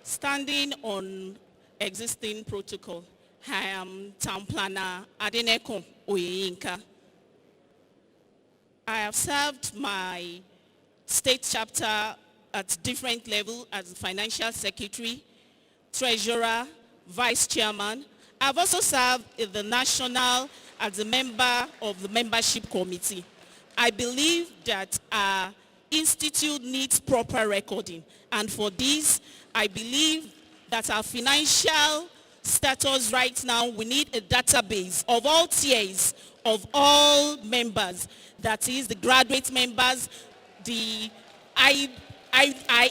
Standing on existing protocol, I am Town Planner Adeneko Oyeyinka. I have served my state chapter at different levels as financial secretary, treasurer, vice chairman. I've also served in the national as a member of the membership committee. I believe that our institute needs proper recording, and for this, I believe that our financial status right now, we need a database of all tiers of all members, that is the graduate members. I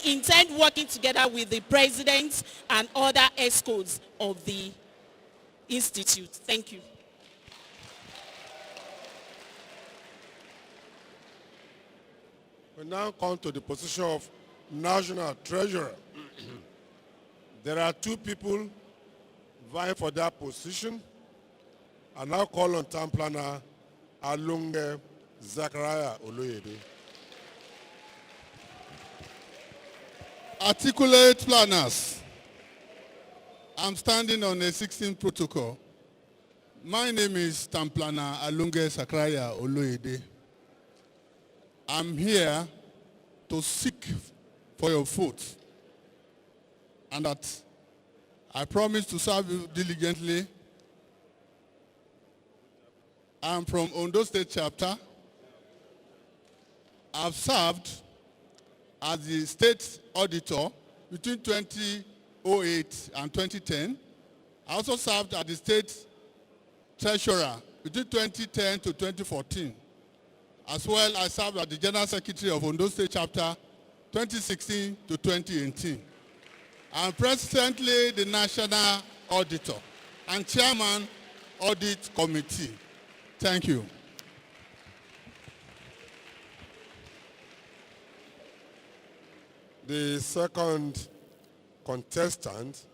intend working together with the presidents and other ESCOs of the institute. Thank you. We now come to the position of National Treasurer. There are two people vying for that position. I now call on Town Planner Alunge Zachariah Oloyede. Articulate planners. I'm standing on a 16 protocol. My name is Town Planner Alunge Zachariah Oloyede. I'm here to seek for your vote, and that I promise to serve you diligently. I'm from Ondo State Chapter. I've served as the state auditor between 2008 and 2010. I also served as the state treasurer between 2010 to 2014. As well, I served as the General Secretary of Ondo State Chapter 2016 to 2018. I'm presently the National Auditor and Chairman Audit Committee. Thank you. The second contestant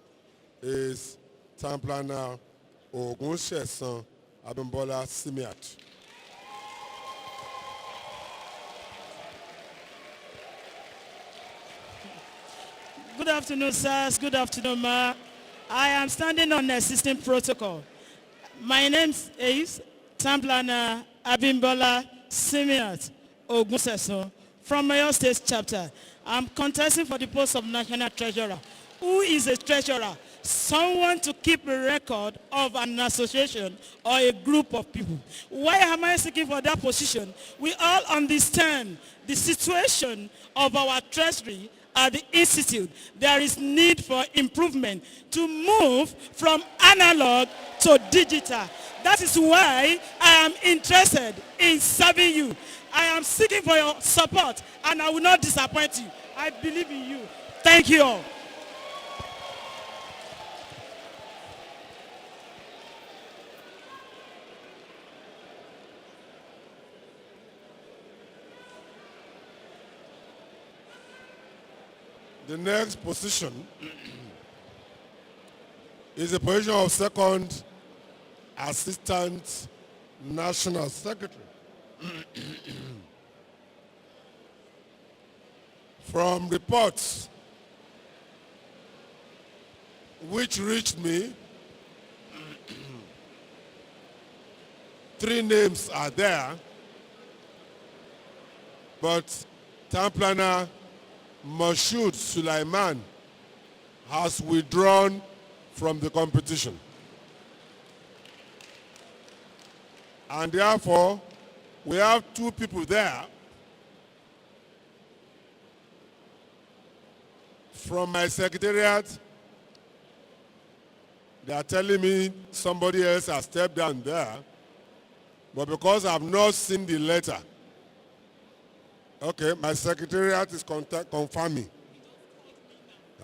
is Town Planner Ogunsesan Abimbola Simiat. Good afternoon, sirs. Good afternoon, ma. I am standing on the existing protocol. My name is Town Planner Abimbola Simiat Ogunsesan from Mayor State Chapter. I'm contesting for the post of National Treasurer. Who is a treasurer? Someone to keep a record of an association or a group of people. Why am I seeking for that position? We all understand the situation of our treasury at the institute. There is need for improvement to move from analog to digital. That is why I am interested in serving you. I am seeking for your support, and I will not disappoint you. I believe in you. Thank you all. The next position is the position of second Assistant National Secretary. From reports which reached me, 3 names are there, but Town Planner Mashood Sulaiman has withdrawn from the competition. And therefore, we have 2 people there from my secretariat. They are telling me somebody else has stepped down there, but because I've not seen the letter, okay, my secretariat is confirming.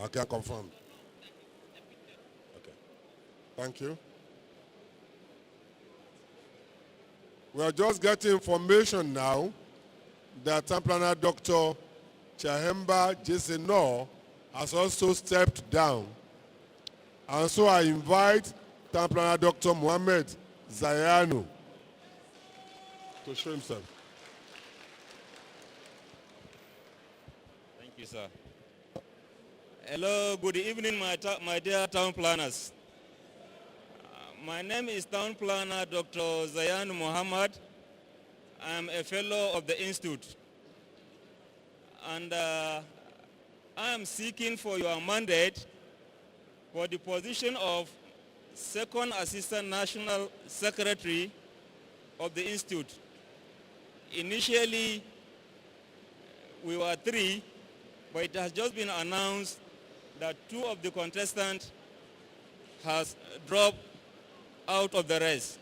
Okay, I confirm. Okay, thank you. We are just getting information now that Town Planner Dr. Chahemba Jeseno has also stepped down. And so I invite Town Planner Dr. Mohammed Zayano to show himself. Thank you, sir. Hello, good evening, my dear town planners. My name is Town Planner Dr. Zayan Muhammad. I'm a fellow of the Institute. And I am seeking for your mandate for the position of Second Assistant National Secretary of the Institute. Initially, we were 3, but it has just been announced that 2 of the contestants has dropped out of the race.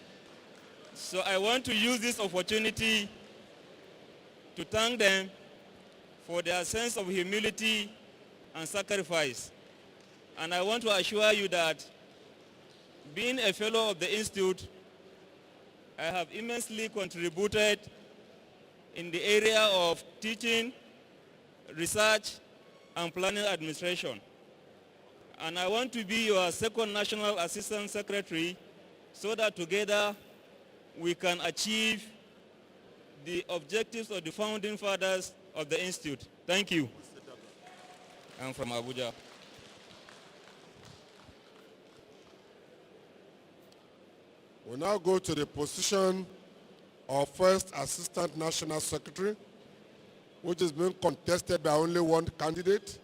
So I want to use this opportunity to thank them for their sense of humility and sacrifice. And I want to assure you that being a fellow of the Institute, I have immensely contributed in the area of teaching, research, and planning administration. And I want to be your second National Assistant Secretary so that together we can achieve the objectives of the founding fathers of the Institute. Thank you. I'm from Abuja. We now go to the position of First Assistant National Secretary, which is being contested by only one candidate.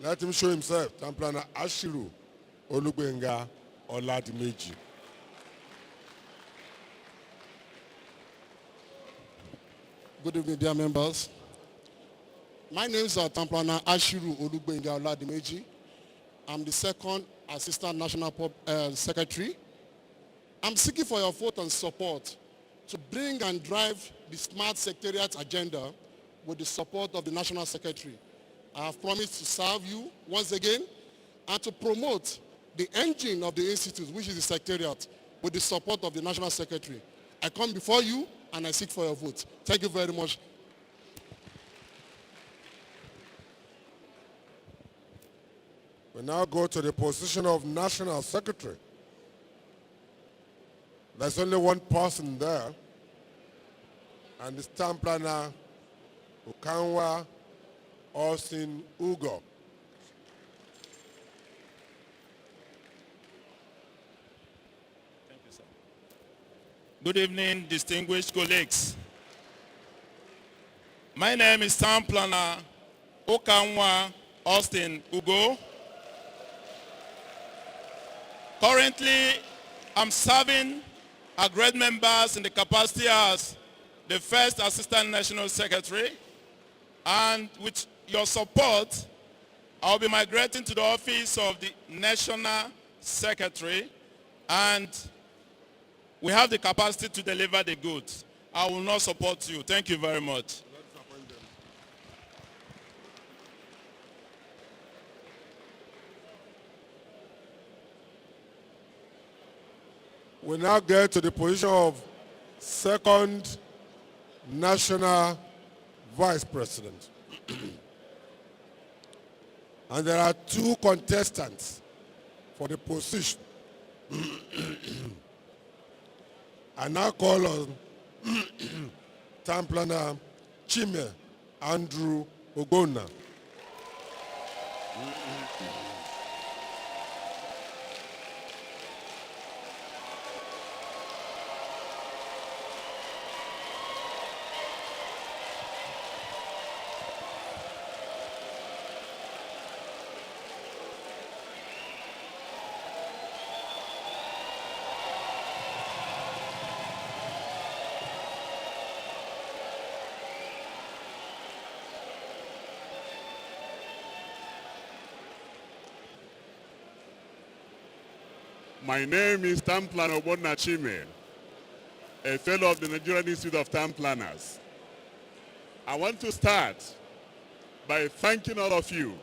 Let him show himself, Town Planner Ashiru Olugbenga Oladimeji. Good evening, dear members. My name is Town Planner Ashiru Olugbenga Oladimeji. I'm the second Assistant National Secretary. I'm seeking for your vote and support to bring and drive the Smart Secretariat agenda with the support of the National Secretary. I have promised to serve you once again and to promote the engine of the Institute, which is the Secretariat, with the support of the National Secretary. I come before you and I seek for your vote. Thank you very much. We now go to the position of National Secretary. There's only one person there, and it's Town Planner Ukanwa Austin Ugo. Thank you, sir. Good evening, distinguished colleagues. My name is Town Planner Ukanwa Austin Ugo. Currently, I'm serving our great members in the capacity as the First Assistant National Secretary, and with your support, I'll be migrating to the office of the National Secretary, and we have the capacity to deliver the goods. I will not support you. Thank you very much. We now get to the position of Second National Vice President. And there are 2 contestants for the position. I now call on Town Planner Chime Andrew Ogona. My name is Town Planner Obonna Chime, a fellow of the Nigerian Institute of Town Planners. I want to start by thanking all of you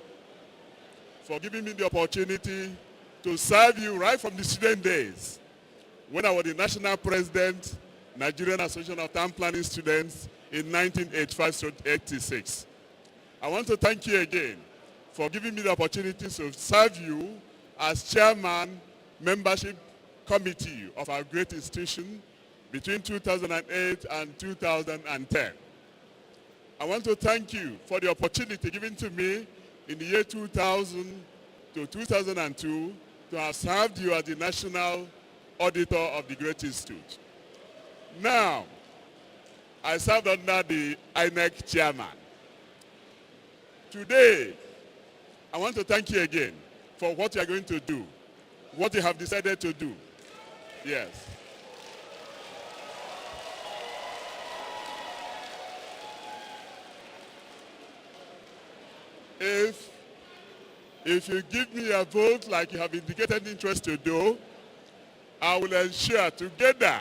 for giving me the opportunity to serve you right from the student days when I was the national president, Nigerian Association of Town Planning Students in 1985-86. I want to thank you again for giving me the opportunity to serve you as chairman membership committee of our great institution between 2008 and 2010. I want to thank you for the opportunity given to me in the year 2000 to 2002 to have served you as the National Auditor of the Great Institute. Now, I served under the INEC chairman. Today, I want to thank you again for what you are going to do, what you have decided to do. Yes. If you give me a vote like you have indicated interest to do, I will ensure, together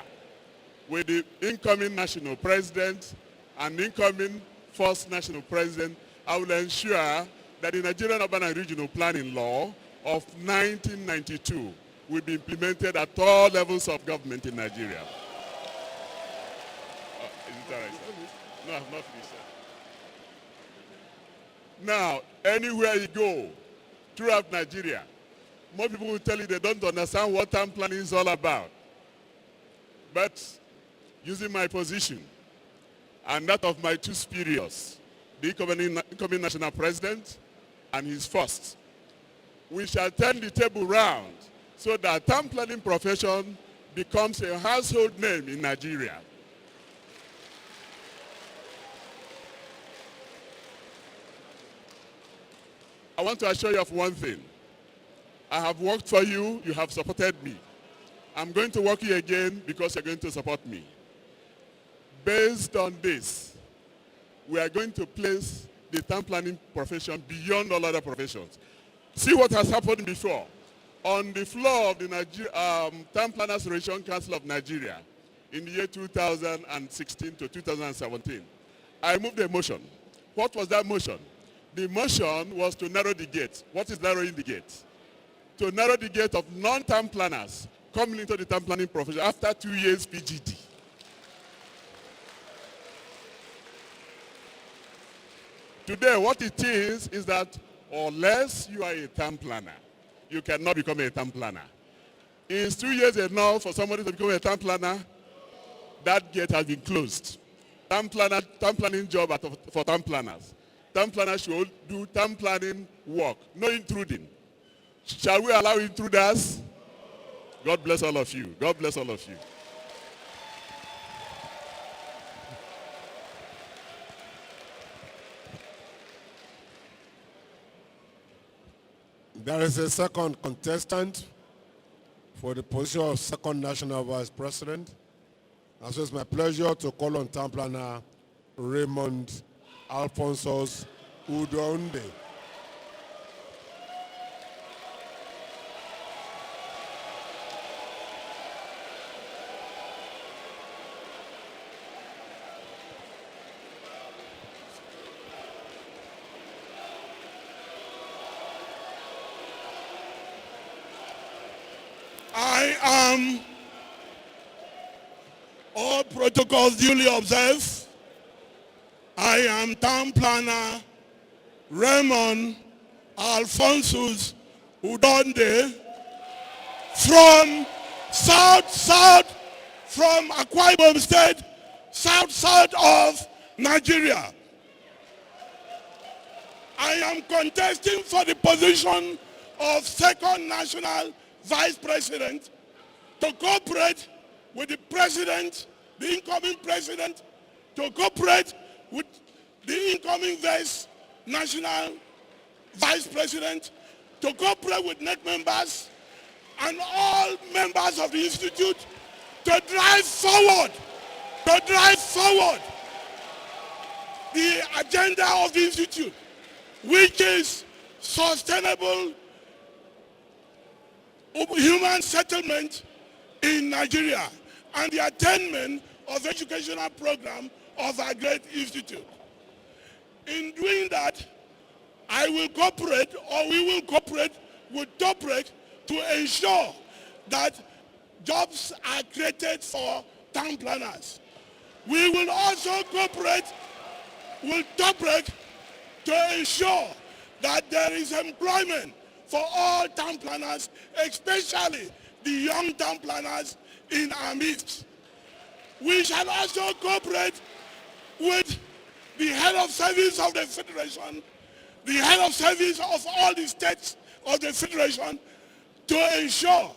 with the incoming national president and incoming first national president, I will ensure that the Nigerian Urban and Regional Planning Law of 1992 will be implemented at all levels of government in Nigeria. Is it all right, sir? No, I have not finished, sir. Now, anywhere you go throughout Nigeria, more people will tell you they don't understand what town planning is all about. But using my position and that of my two superiors, the incoming national president and his first, we shall turn the table round so that town planning profession becomes a household name in Nigeria. I want to assure you of one thing. I have worked for you, you have supported me. I'm going to work you again because you're going to support me. Based on this, we are going to place the town planning profession beyond all other professions. See what has happened before. On the floor of the Town Planners Relation Council of Nigeria in the year 2016 to 2017, I moved a motion. What was that motion? The motion was to narrow the gate. What is narrowing the gate? To narrow the gate of non-town planners coming into the town planning profession after 2 years PGD. Today, what it is that unless you are a town planner, you cannot become a town planner. Is 2 years enough for somebody to become a town planner? That gate has been closed. Town planning job for town planners. Town planners should do town planning work, no intruding. Shall we allow intruders? God bless all of you. God bless all of you. There is a second contestant for the position of second national vice president. And so it's my pleasure to call on town planner Raymond Alphonsus Udonde. I am, all protocols duly observed, I am town planner Raymond Alphonsus Udonde from from Akwa Ibom State, south of Nigeria. I am contesting for the position of second national vice president to cooperate with the president, the incoming president, to cooperate with the incoming vice national vice president, to cooperate with NET members and all members of the institute to drive forward the agenda of the institute, which is sustainable human settlement in Nigeria and the attainment of educational program of our great institute. In doing that, I will cooperate, or we will cooperate with TOPREC to ensure that jobs are created for town planners. We will also cooperate with TOPREC to ensure that there is employment for all town planners, especially the young town planners in our midst. We shall also cooperate with the head of service of the Federation, the head of service of all the states of the Federation to ensure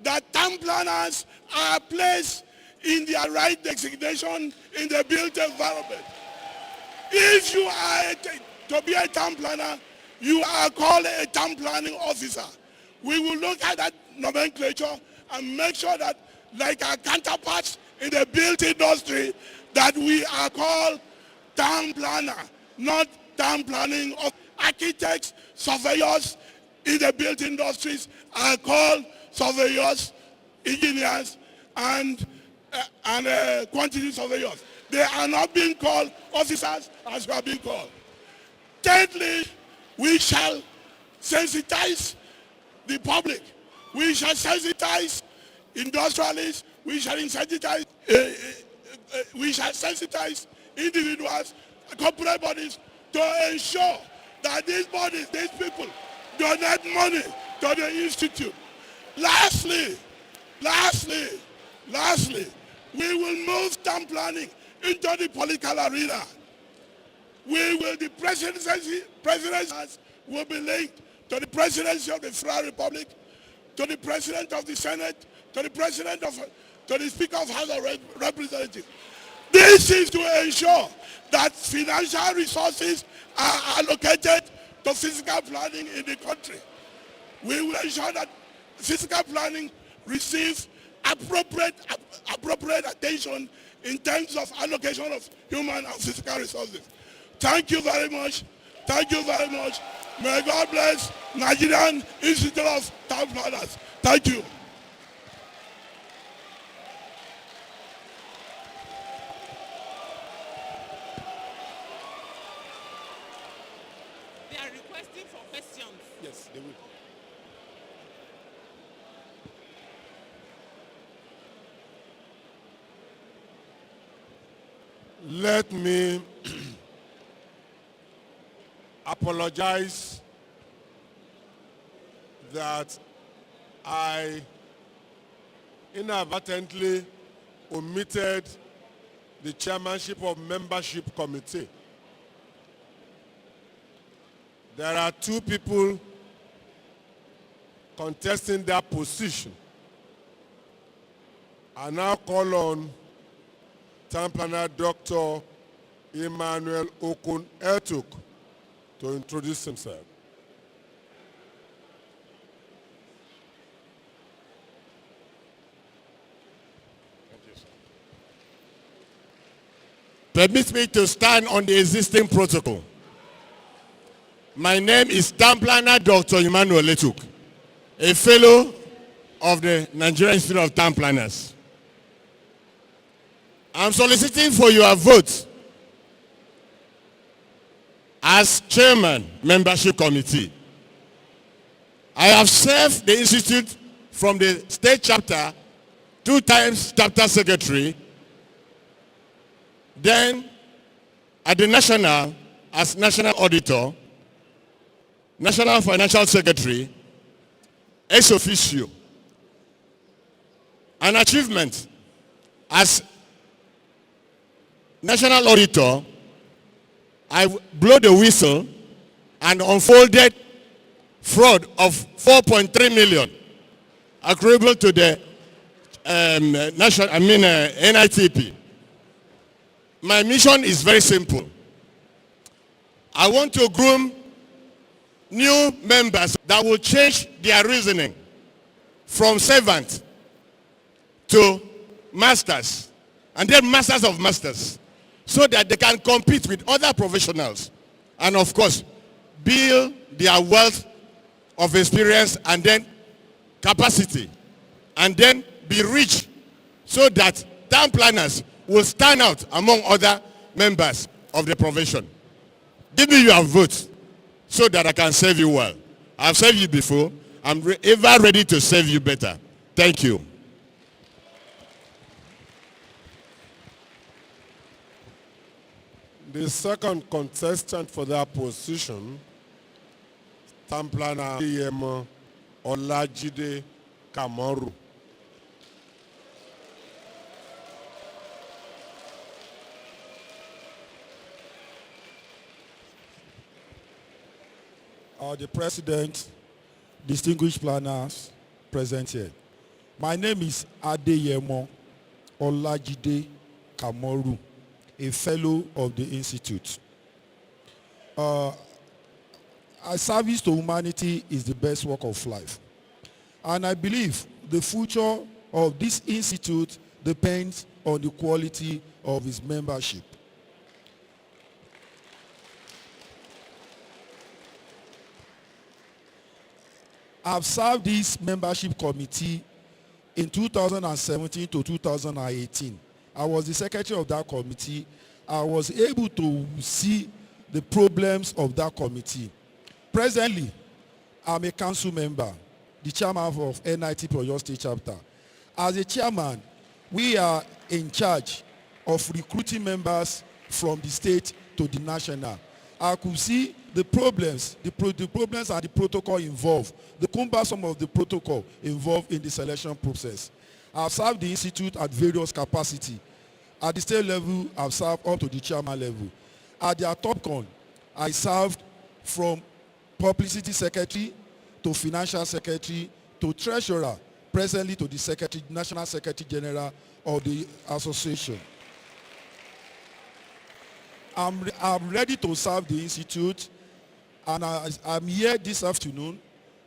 that town planners are placed in their right designation in the built environment. If you are to be a town planner, you are called a town planning officer. We will look at that nomenclature and make sure that, like our counterparts in the built industry, that we are called town planner, not town planning of architects, surveyors in the built industries are called surveyors, engineers, and quantity surveyors. They are not being called officers as we are being called. Thirdly, we shall sensitize the public. We shall sensitize industrialists. We shall sensitize individuals, corporate bodies, to ensure that these bodies, these people, donate money to the institute. Lastly, we will move town planning into the political arena. The presidency will be linked to the presidency of the Federal Republic, to the president of the Senate, to the Speaker of House of Representatives. This is to ensure that financial resources are allocated to physical planning in the country. We will ensure that physical planning receives appropriate attention in terms of allocation of human and physical resources. Thank you very much. Thank you very much. May God bless Nigerian Institute of Town Planners. Thank you. They are requesting for questions. Yes, they will. Let me apologize that I inadvertently omitted the chairmanship of membership committee. There are two people contesting that position. I now call on Town Planner Dr. Emmanuel Okun Ertuk to introduce himself. Permit me to stand on the existing protocol. My name is Town Planner Dr. Emmanuel Letuk, a fellow of the Nigerian Institute of Town Planners. I'm soliciting for your vote as chairman, membership committee. I have served the institute from the state chapter, 2 times chapter secretary, then at the national as national auditor, national financial secretary, ex officio. An achievement as national auditor, I blew the whistle and unfolded fraud of 4.3 million accruable to the NITP. My mission is very simple. I want to groom new members that will change their reasoning from servant to masters, and then masters of masters, so that they can compete with other professionals and, of course, build their wealth of experience and then capacity, and then be rich, so that town planners will stand out among other members of the profession. Give me your vote so that I can serve you well. I've served you before. I'm ever ready to serve you better. Thank you. The second contestant for that position, Town Planner Olajide Kamaru. the president, distinguished planners present here. My name is Adeyemo Olajide Kamoru, a fellow of the Institute. Service to humanity is the best work of life. And I believe the future of this institute depends on the quality of its membership. I've served this membership committee in 2017 to 2018. I was the secretary of that committee. I was able to see the problems of that committee. Presently, I'm a council member, the chairman of NITP Oyo State Chapter. As a chairman, we are in charge of recruiting members from the state to the national. I could see the problems, the problems and the protocol involved, the cumbersome of the protocol involved in the selection process. I've served the institute at various capacity. At the state level, I've served up to the chairman level. At the TopCon, I served from publicity secretary to financial secretary to treasurer, presently to the secretary, national secretary general of the association. I'm ready to serve the institute, and I'm here this afternoon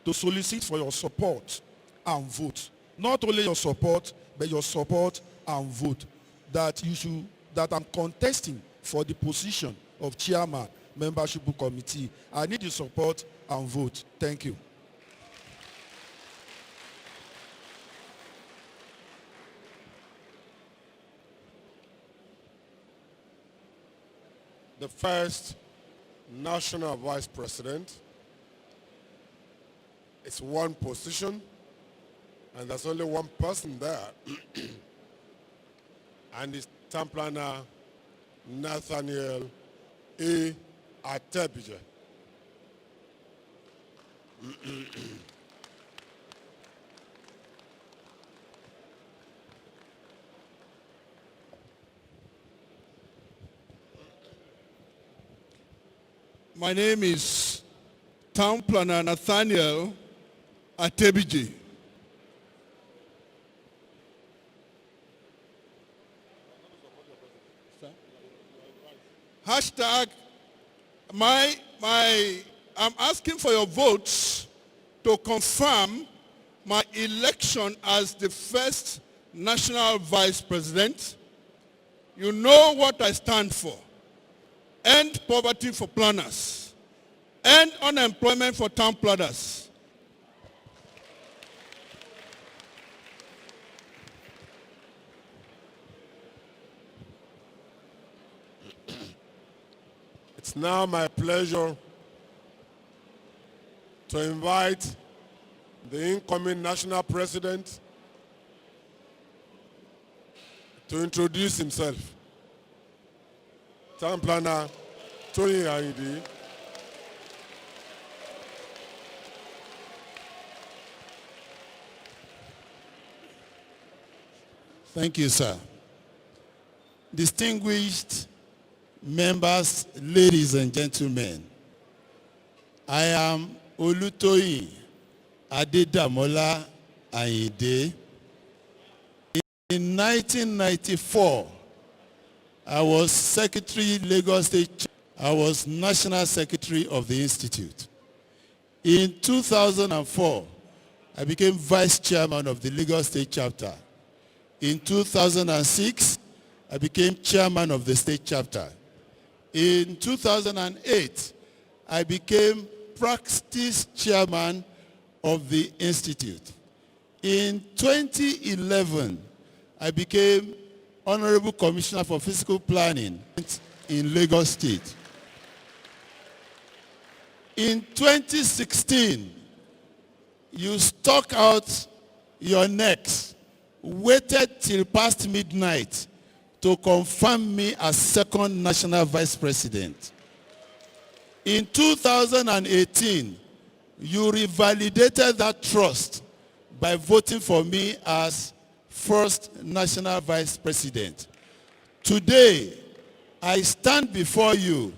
to solicit for your support and vote. Not only your support, but your support and vote. That I'm contesting for the position of chairman, membership committee. I need your support and vote. Thank you. The first national vice president is one position, and there's only one person there. And it's town planner Nathaniel A. ABUJA. My name is Town Planner Nathaniel ABUJA. Hashtag, I'm asking for your votes to confirm my election as the first national vice president. You know what I stand for. End poverty for planners. End unemployment for town planners. It's now my pleasure to invite the incoming national president to introduce himself. Town planner Tony Aidi. Thank you, sir. Distinguished members, ladies and gentlemen, I am Olutoyin Adedamola Ayinde. In 1994, I was Secretary, Lagos State. I was National Secretary of the Institute. In 2004, I became Vice Chairman of the Lagos State Chapter. In 2006, I became Chairman of the State Chapter. In 2008, I became Practice Chairman of the Institute. In 2011, I became Honorable Commissioner for Physical Planning in Lagos State. In 2016, you stuck out your necks, waited till past midnight to confirm me as second national vice president. In 2018, you revalidated that trust by voting for me as first national vice president. Today, I stand before you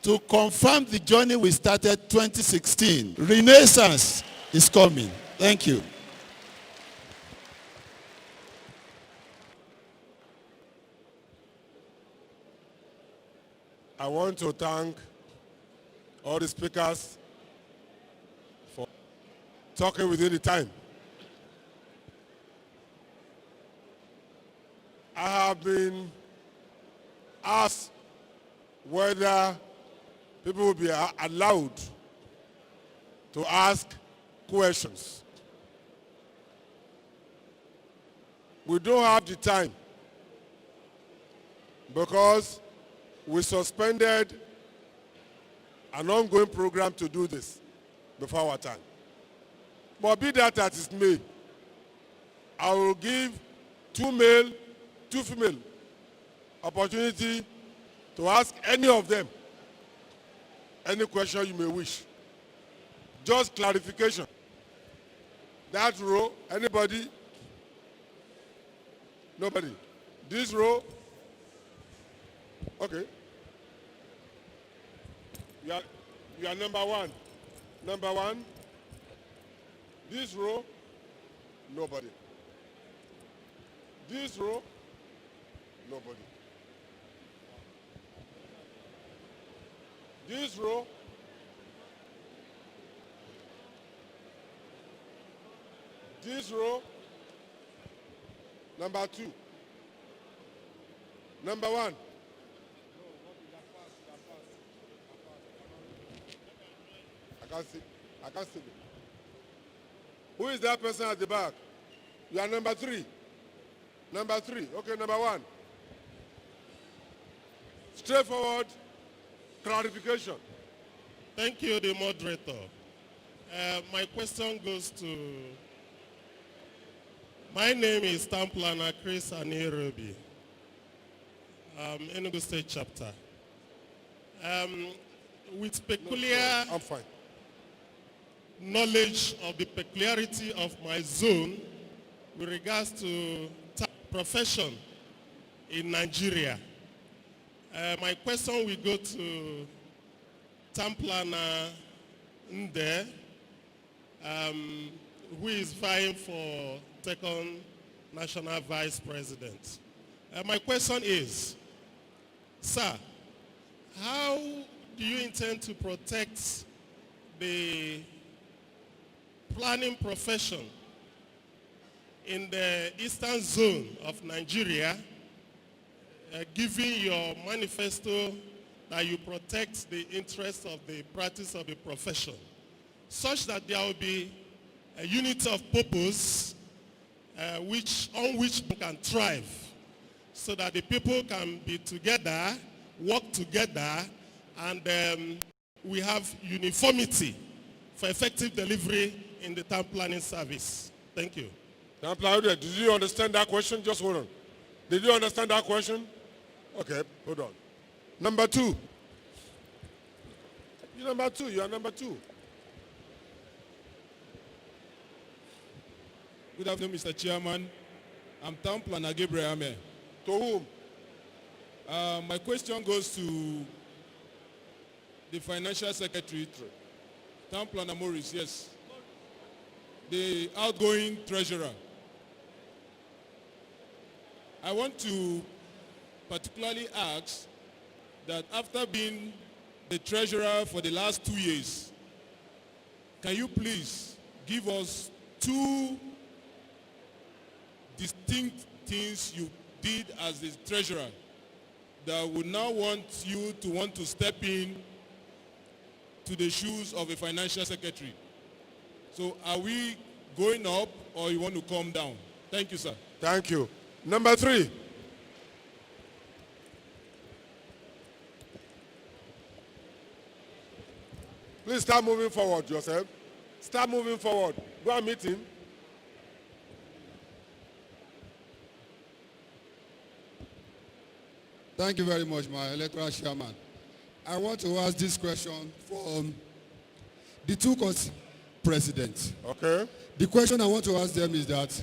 to confirm the journey we started 2016. Renaissance is coming. Thank you. I want to thank all the speakers for talking within the time. I have been asked whether people will be allowed to ask questions. We don't have the time because we suspended an ongoing program to do this before our time. But be that as it may, I will give 2 male, 2 female opportunity to ask any of them any question you may wish. Just clarification. That row, anybody? Nobody. This row? Okay. You are number 1. Number 1. This row? Nobody. This row? Nobody. This row? This row? Number 2. Number 1. I can't see them. Who is that person at the back? You are number 3. Number 3. Okay, number 1. Straightforward clarification. Thank you, the moderator. My question goes to, my name is Town Planner Chris Anirobi, Enugu State Chapter. With peculiar I'm fine. knowledge of the peculiarity of my zone with regards to profession in Nigeria, my question will go to Town Planner Nde, who is vying for second National Vice President. My question is, sir, how do you intend to protect the planning profession in the eastern zone of Nigeria, given your manifesto that you protect the interests of the practice of the profession, such that there will be a unity of purpose on which we can thrive, so that the people can be together, work together, and we have uniformity for effective delivery in the town planning service. Thank you. Town Planner, did you understand that question? Just hold on. Did you understand that question? Okay, hold on. Number 2. You're number 2. You are number 2. Good afternoon, Mr. Chairman. I'm Town Planner Gabriel Ame. To whom? My question goes to the Financial Secretary, Town Planner Morris, yes. The outgoing treasurer. I want to particularly ask that after being the treasurer for the last 2 years, can you please give us 2 distinct things you did as the treasurer that would now want you to want to step in to the shoes of a financial secretary? So are we going up or you want to come down? Thank you, sir. Thank you. Number 3. Please start moving forward yourself. Start moving forward. Go and meet him. Thank you very much, my electoral chairman. I want to ask this question from the 2 presidents. Okay. The question I want to ask them is that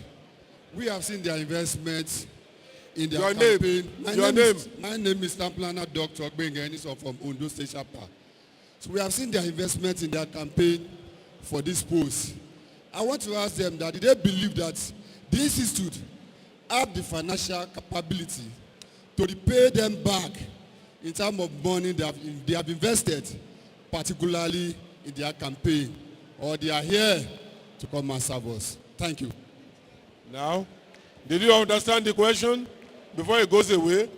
we have seen their investments in their Your campaign. name. My name is Town Planner Dr. Bengenis from Ondo State Chapter. So we have seen their investment in their campaign for this post. I want to ask them that, do they believe that this institute have the financial capability to repay them back in terms of money they have invested, particularly in their campaign, or they are here to come and serve us? Thank you. Now, did you understand the question before it goes away?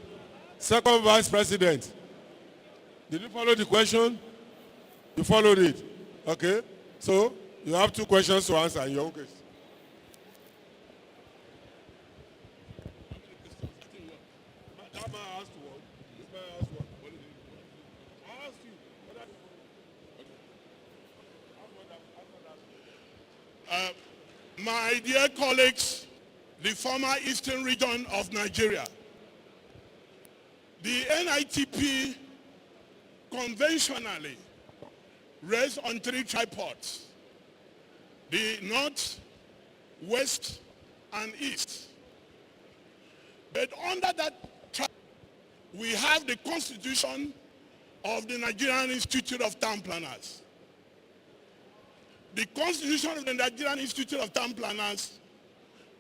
Second Vice President, did you follow the question? You followed it. Okay. So, you have 2 questions to answer in your own case. My dear colleagues, the former Eastern region of Nigeria, the NITP conventionally rests on 3 tripods: the North, West, and East. But under that tripod, we have the Constitution of the Nigerian Institute of Town Planners. The Constitution of the Nigerian Institute of Town Planners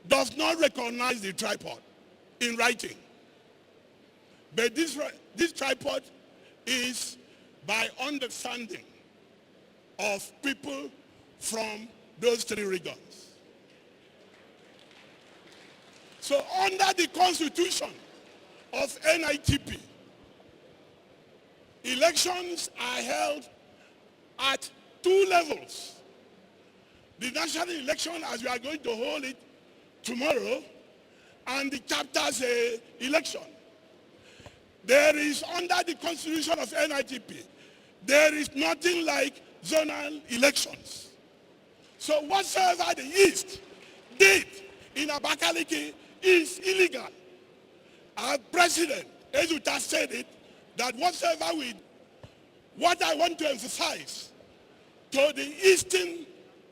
does not recognize the tripod in writing. But this tripod is by understanding of people from those 3 regions. So under the Constitution of NITP, elections are held at 2 levels. The national election, as we are going to hold it tomorrow, and the chapters election. There is, under the Constitution of NITP, there is nothing like zonal elections. So whatsoever the East did in Abakaliki is illegal. Our president, Ezuta, said it, that whatsoever we do, what I want to emphasize to the Eastern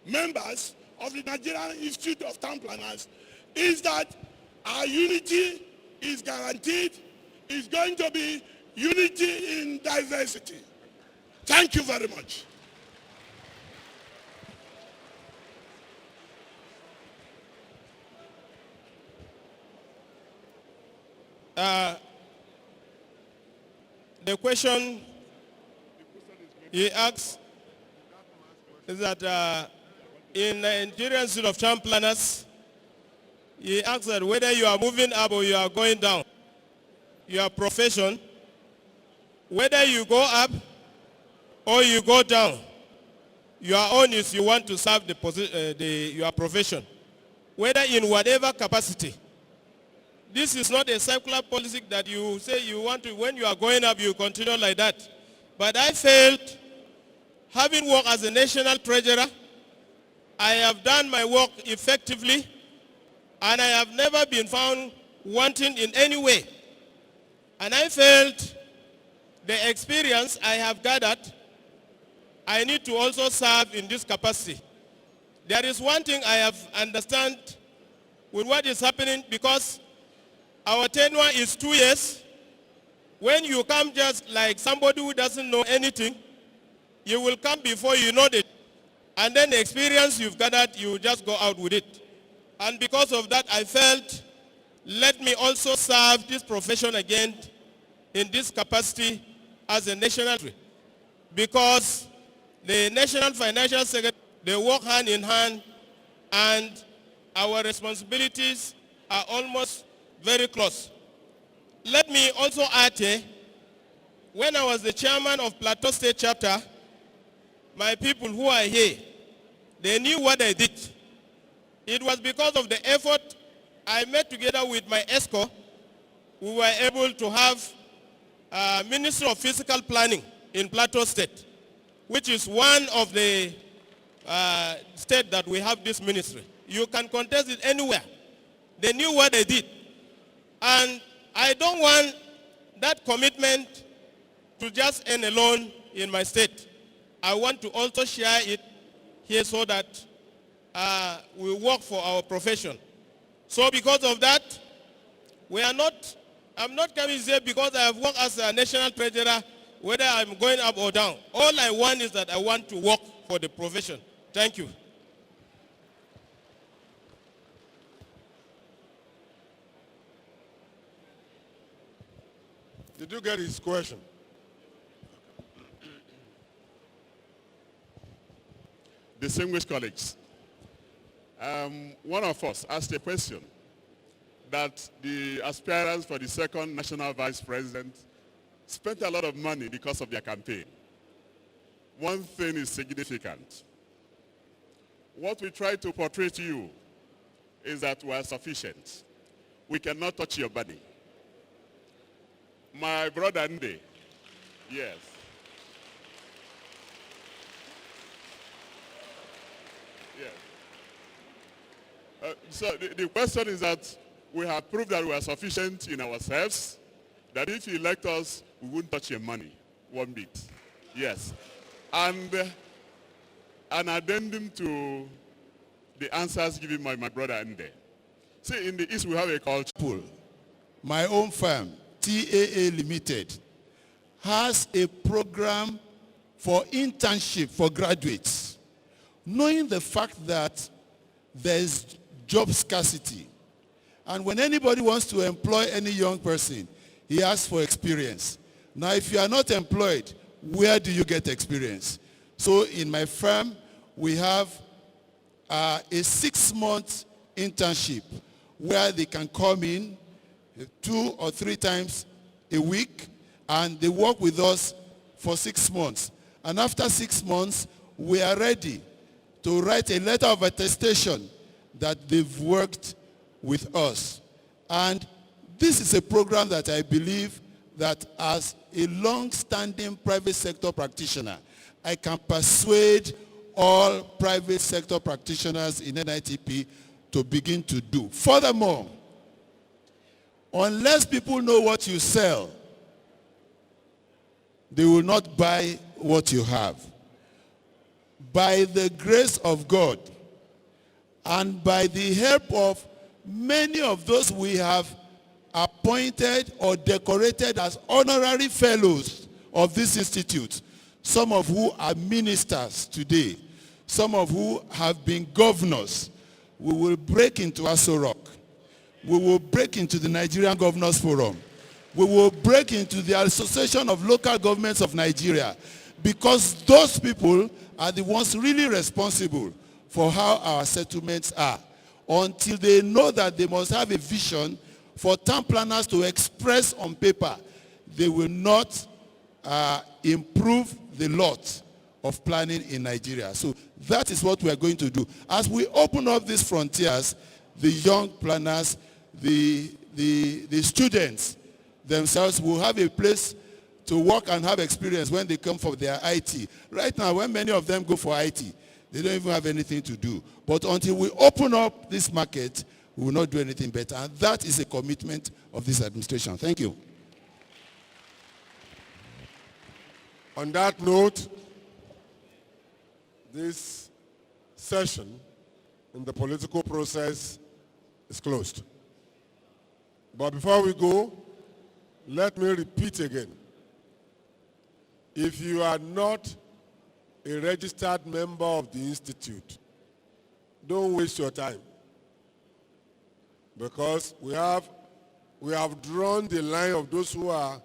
members of the Nigerian Institute of Town Planners is that our unity is guaranteed. It's going to be unity in diversity. Thank you very much. The question he asks is that in Nigerian Institute of Town Planners, he asks that whether you are moving up or you are going down, your profession, whether you go up or you go down, your own is you want to serve your profession, whether in whatever capacity. This is not a circular policy that you say you want to, when you are going up, you continue like that. But I felt, having worked as a national treasurer, I have done my work effectively, and I have never been found wanting in any way. And I felt the experience I have gathered, I need to also serve in this capacity. There is one thing I have understand with what is happening, because our tenure is 2 years. When you come just like somebody who doesn't know anything, you will come before you know it. And then the experience you've gathered, you just go out with it. And because of that, I felt, let me also serve this profession again in this capacity as a national secretary. Because the National Financial Secretary, they work hand in hand, and our responsibilities are almost very close. Let me also add, when I was the chairman of Plateau State Chapter, my people who are here, they knew what I did. It was because of the effort I made together with my ESCO, we were able to have a Ministry of Physical Planning in Plateau State, which is one of the states that we have this ministry. You can contest it anywhere. They knew what they did. And I don't want that commitment to just end alone in my state. I want to also share it here so that we work for our profession. So because of that, I'm not coming here because I have worked as a national treasurer, whether I'm going up or down. All I want is that I want to work for the profession. Thank you. Did you get his question? Distinguished colleagues, one of us asked a question that the aspirants for the second national vice president spent a lot of money because of their campaign. One thing is significant. What we try to portray to you is that we are sufficient. We cannot touch your body. My brother Nde, yes. Yes. So the question is that we have proved that we are sufficient in ourselves, that if you elect us, we won't touch your money, one bit. Yes. And an addendum to the answers given by my brother Nde. See, in the East we have a culture. My own firm, TAA Limited, has a program for internship for graduates. Knowing the fact that there's job scarcity, and when anybody wants to employ any young person, he asks for experience. Now, if you are not employed, where do you get experience? So in my firm, we have a 6-month internship where they can come in 2 or 3 times a week, and they work with us for 6 months. And after 6 months, we are ready to write a letter of attestation that they've worked with us. And this is a program that I believe that as a long-standing private sector practitioner, I can persuade all private sector practitioners in NITP to begin to do. Furthermore, unless people know what you sell, they will not buy what you have. By the grace of God and by the help of many of those we have appointed or decorated as honorary fellows of this institute, some of who are ministers today, some of who have been governors, we will break into Aso Rock. We will break into the Nigerian Governors Forum. We will break into the Association of Local Governments of Nigeria, because those people are the ones really responsible for how our settlements are. Until they know that they must have a vision for town planners to express on paper, they will not improve the lot of planning in Nigeria. So that is what we are going to do. As we open up these frontiers, the young planners, the students themselves will have a place to work and have experience when they come for their IT. Right now, when many of them go for IT, they don't even have anything to do. But until we open up this market, we will not do anything better. And that is a commitment of this administration. Thank you. On that note, this session in the political process is closed. But before we go, let me repeat again. If you are not a registered member of the institute, don't waste your time. Because we have drawn the line of those who are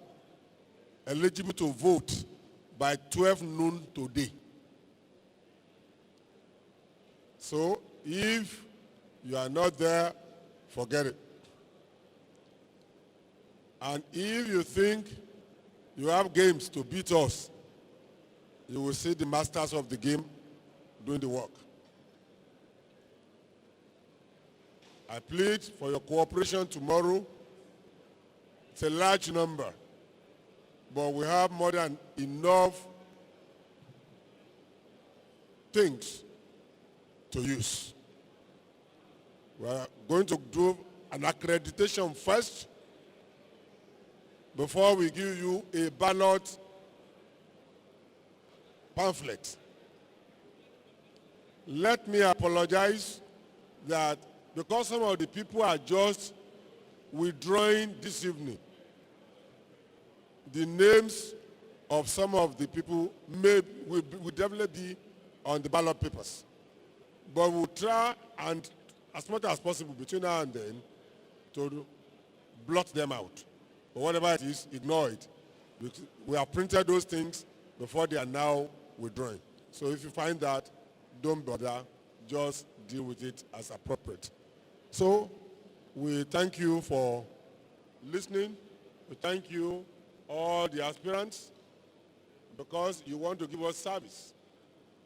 eligible to vote by 12 noon today. So if you are not there, forget it. And if you think you have games to beat us, you will see the masters of the game doing the work. I plead for your cooperation tomorrow. It's a large number, but we have more than enough things to use. We are going to do an accreditation first before we give you a ballot pamphlet. Let me apologize that because some of the people are just withdrawing this evening. The names of some of the people will definitely be on the ballot papers. But we'll try and, as much as possible between now and then, to blot them out. But whatever it is, ignore it. We have printed those things before they are now withdrawing. So if you find that, don't bother, just deal with it as appropriate. So we thank you for listening. We thank you, all the aspirants, because you want to give us service.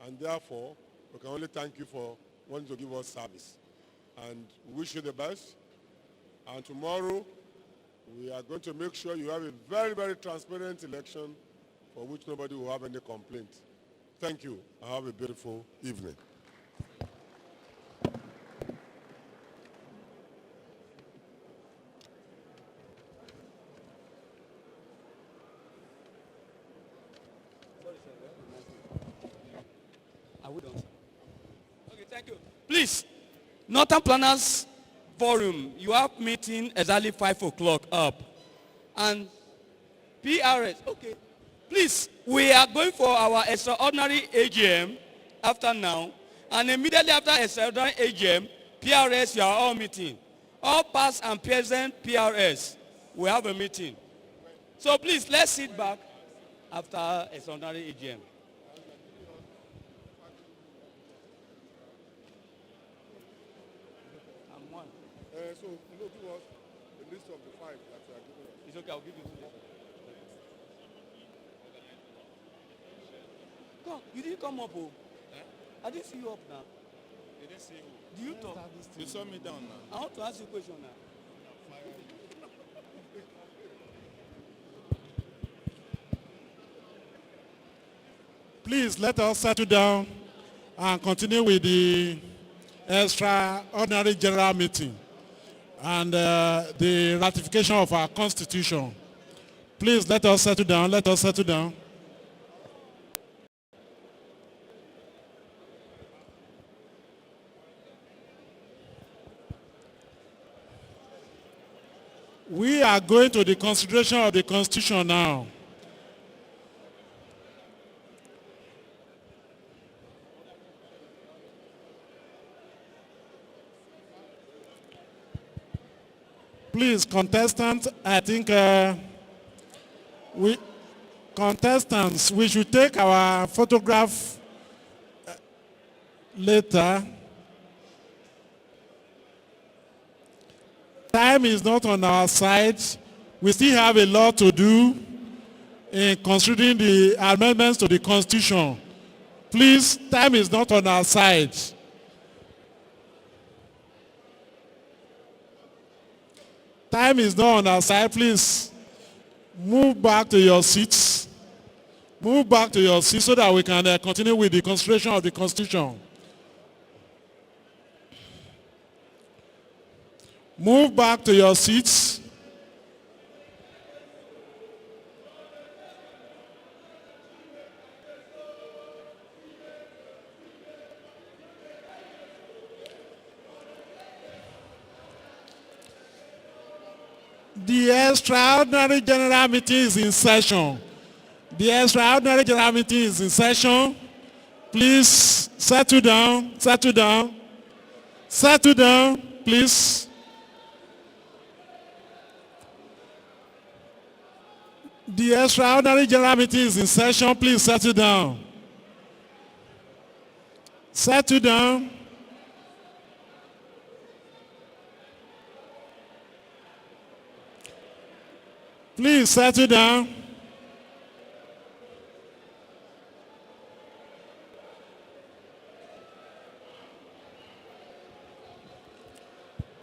And therefore, we can only thank you for wanting to give us service. And we wish you the best. And tomorrow, we are going to make sure you have a very, very transparent election for which nobody will have any complaint. Thank you, and have a beautiful evening. Okay, thank you. Please, Northern Planners Forum, you have meeting exactly 5 o'clock up. And PRS, okay. Please, we are going for our extraordinary AGM after now. And immediately after extraordinary AGM, PRS, you are all meeting. All past and present PRS, we have a meeting. So please, let's sit back after extraordinary AGM. So, give us the list of the 5 that you are giving us. It's okay, I'll give you the list. Come, you didn't come up, oh. I didn't see you up now. They didn't see you. Do you talk? You saw me down now. I want to ask you a question now. Please let us settle down and continue with the extraordinary general meeting and the ratification of our constitution. Please let us settle down. Let us settle down. We are going to the consideration of the constitution now. Please, contestants, I think we should take our photograph later. Time is not on our side. We still have a lot to do in considering the amendments to the Constitution. Please, time is not on our side. Time is not on our side. Please move back to your seats. Move back to your seats so that we can continue with the consideration of the Constitution. Move back to your seats. The extraordinary general meeting is in session. The extraordinary general meeting is in session. Please settle down, settle down, settle down, please. The extraordinary general meeting is in session. Please settle down. Settle down. Please settle down.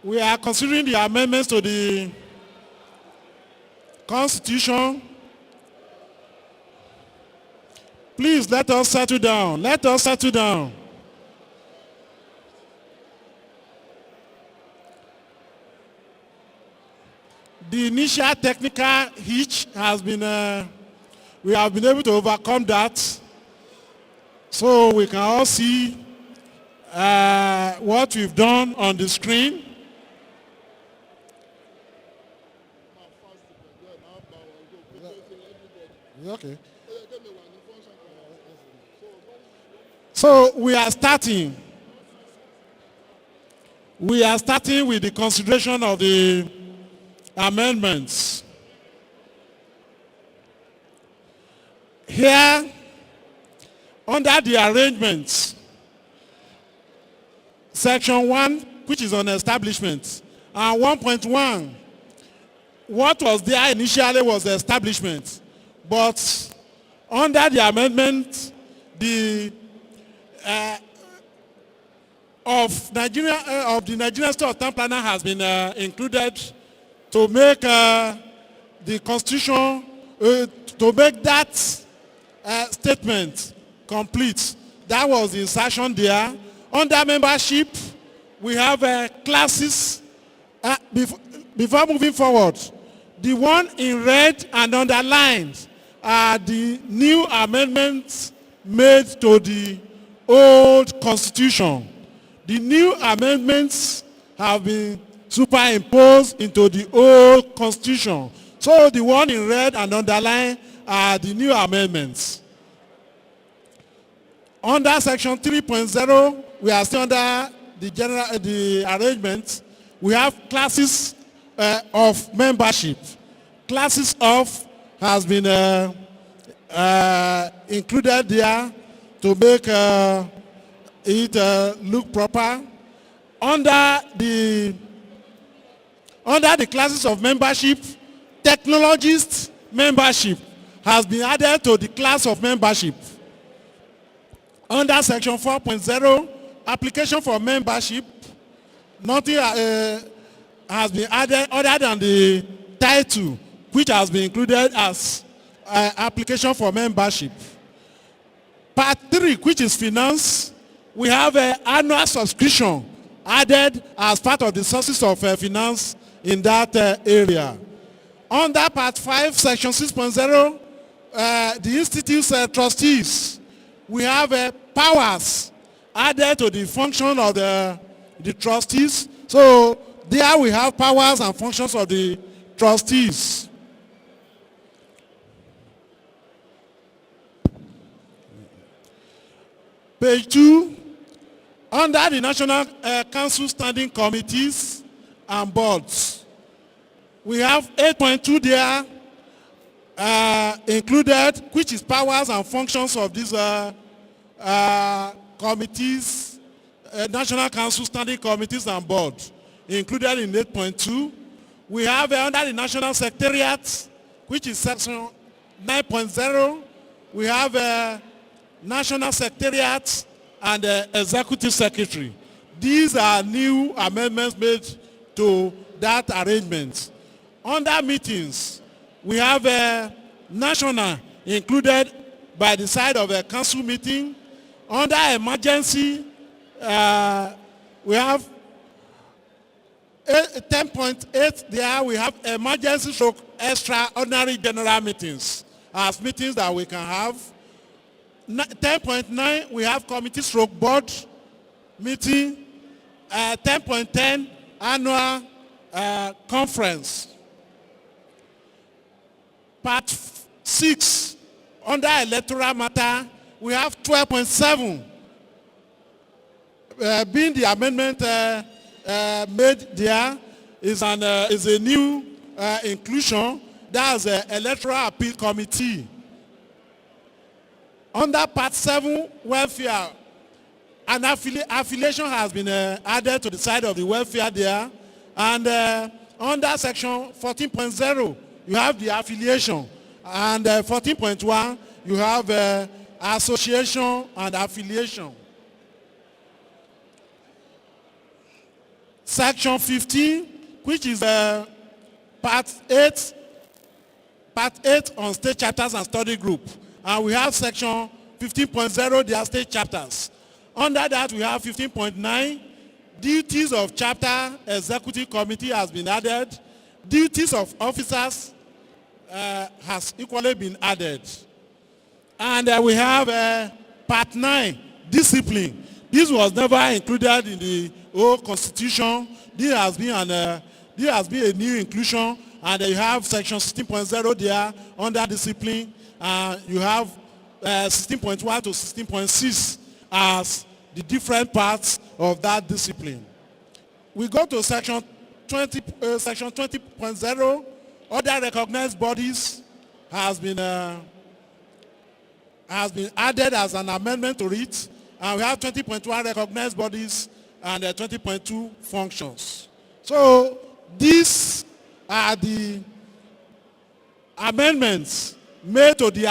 We are considering the amendments to the Constitution. Please let us settle down. Let us settle down. The initial technical hitch has been, we have been able to overcome that. So we can all see what we've done on the screen. Okay. So we are starting. We are starting with the consideration of the amendments. Here, under the arrangements, section 1, which is on establishment, and 1.1, what was there initially was the establishment, but under the amendment, the of the Nigerian State of Town Planner has been included to make the constitution, to make that statement complete. That was the insertion there. Under membership, we have classes. Before moving forward, the one in red and underlined are the new amendments made to the old constitution. The new amendments have been superimposed into the old constitution. So the one in red and underlined are the new amendments. Under section 3.0, we are still under the arrangement. We have classes of membership. Classes of has been included there to make it look proper. Under the classes of membership, technologist membership has been added to the class of membership. Under section 4.0, application for membership, nothing has been added other than the title, which has been included as application for membership. Part 3, which is finance, we have an annual subscription added as part of the sources of finance in that area. Under part 5, section 6.0, the institute's trustees, we have powers added to the function of the trustees. So there we have powers and functions of the trustees. Page 2, under the National Council Standing Committees and Boards, we have 8.2 there included, which is powers and functions of these committees, National Council Standing Committees and Boards, included in 8.2. We have under the National Secretariat, which is section 9.0, we have National Secretariat and Executive Secretary. These are new amendments made to that arrangement. Under meetings, we have national included by the side of a council meeting. Under emergency, we have 10.8 there. We have emergency stroke extraordinary general meetings as meetings that we can have. 10.9, we have committee stroke board meeting. 10.10, annual conference. Part 6, under electoral matter, we have 12.7, being the amendment made there is a new inclusion. That's the electoral appeal committee. Under part 7, welfare, an affiliation has been added to the side of the welfare there. And under section 14.0, you have the affiliation. And 14.1, you have association and affiliation. Section 15, which is part 8 on state chapters and study group. And we have section 15.0, they are state chapters. Under that, we have 15.9, duties of chapter executive committee has been added. Duties of officers has equally been added. And we have part 9, discipline. This was never included in the old constitution. This has been a new inclusion. And you have section 16.0 there under discipline. You have 16.1 to 16.6 as the different parts of that discipline. We go to section 20.0. Other recognized bodies has been added as an amendment to it, and we have 20.1 recognized bodies and 20.2 functions. So these are the amendments made to the